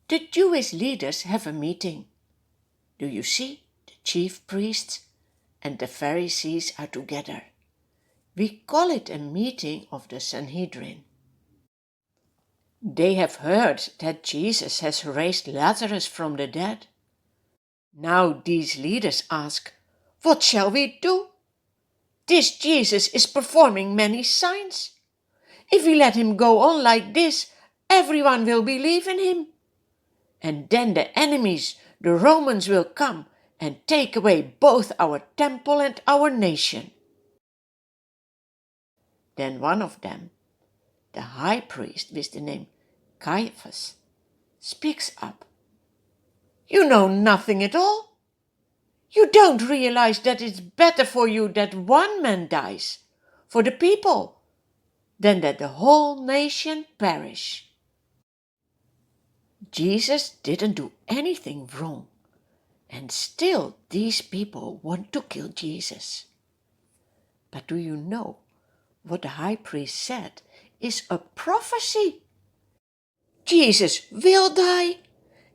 The Jewish leaders have a meeting. Do you see? The chief priests and the Pharisees are together. We call it a meeting of the Sanhedrin. They have heard that Jesus has raised Lazarus from the dead. Now these leaders ask, "What shall we do? This Jesus is performing many signs. If we let him go on like this, everyone will believe in him. And then the enemies, the Romans, will come and take away both our temple and our nation." Then one of them, the high priest with the name Caiaphas, speaks up. "You know nothing at all. You don't realize that it's better for you that one man dies, for the people, than that the whole nation perish." Jesus didn't do anything wrong, and still these people want to kill Jesus. But do you know what the high priest said is a prophecy? Jesus will die,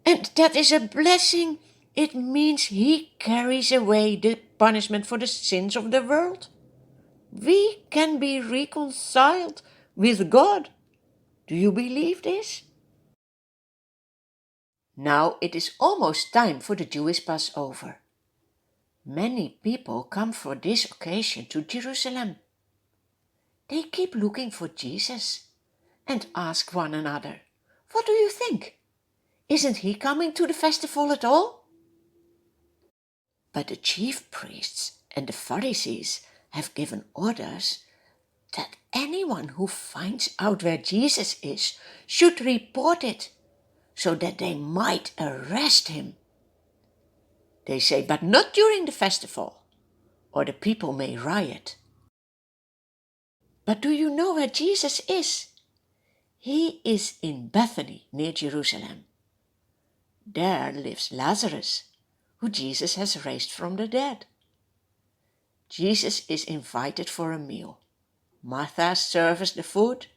and that is a blessing. It means he carries away the punishment for the sins of the world. We can be reconciled with God. Do you believe this? Now it is almost time for the Jewish Passover. Many people come for this occasion to Jerusalem. They keep looking for Jesus and ask one another, "What do you think? Isn't he coming to the festival at all?" But the chief priests and the Pharisees have given orders that anyone who finds out where Jesus is should report it, so that they might arrest him. They say, "But not during the festival, or the people may riot." But do you know where Jesus is? He is in Bethany, near Jerusalem. There lives Lazarus, who Jesus has raised from the dead. Jesus is invited for a meal. Martha serves the food.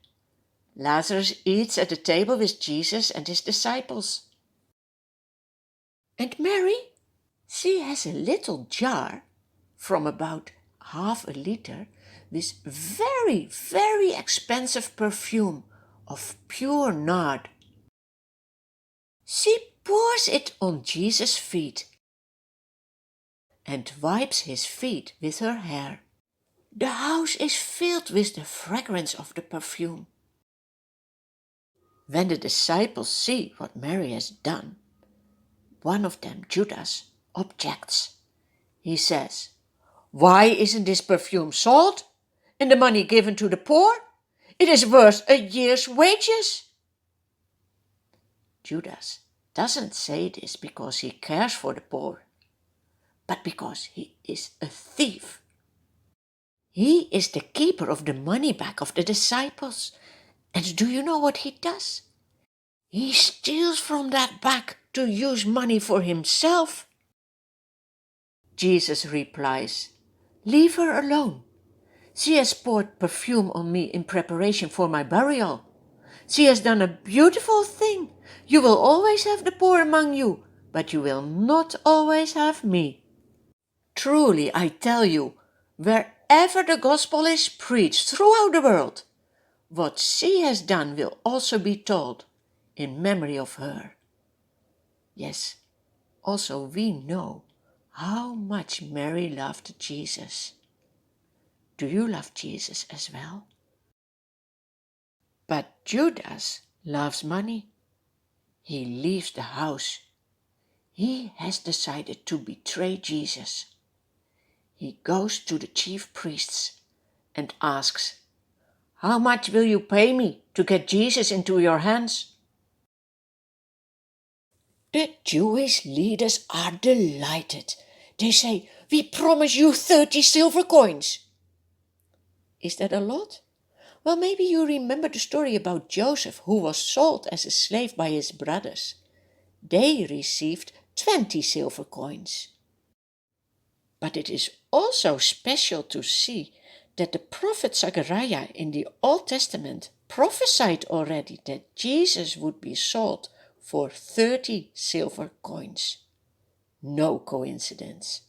Lazarus eats at the table with Jesus and his disciples. And Mary, she has a little jar from about half a liter with very, very expensive perfume of pure nard. She pours it on Jesus' feet and wipes his feet with her hair. The house is filled with the fragrance of the perfume. When the disciples see what Mary has done, one of them, Judas, objects. He says, "Why isn't this perfume sold and the money given to the poor? It is worth a year's wages." Judas doesn't say this because he cares for the poor, but because he is a thief. He is the keeper of the money bag of the disciples. And do you know what he does? He steals from that bag to use money for himself. Jesus replies, "Leave her alone. She has poured perfume on me in preparation for my burial. She has done a beautiful thing. You will always have the poor among you, but you will not always have me. Truly, I tell you, wherever the gospel is preached throughout the world, what she has done will also be told in memory of her." Yes, also we know how much Mary loved Jesus. Do you love Jesus as well? But Judas loves money. He leaves the house. He has decided to betray Jesus. He goes to the chief priests and asks, "How much will you pay me to get Jesus into your hands?" The Jewish leaders are delighted. They say, "We promise you 30 silver coins." Is that a lot? Well, maybe you remember the story about Joseph, who was sold as a slave by his brothers. They received 20 silver coins. But it is also special to see that the prophet Zechariah in the Old Testament prophesied already that Jesus would be sold for 30 silver coins. No coincidence.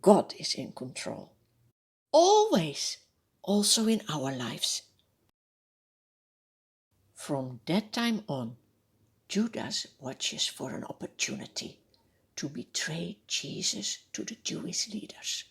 God is in control. Always, also in our lives. From that time on, Judas watches for an opportunity to betray Jesus to the Jewish leaders.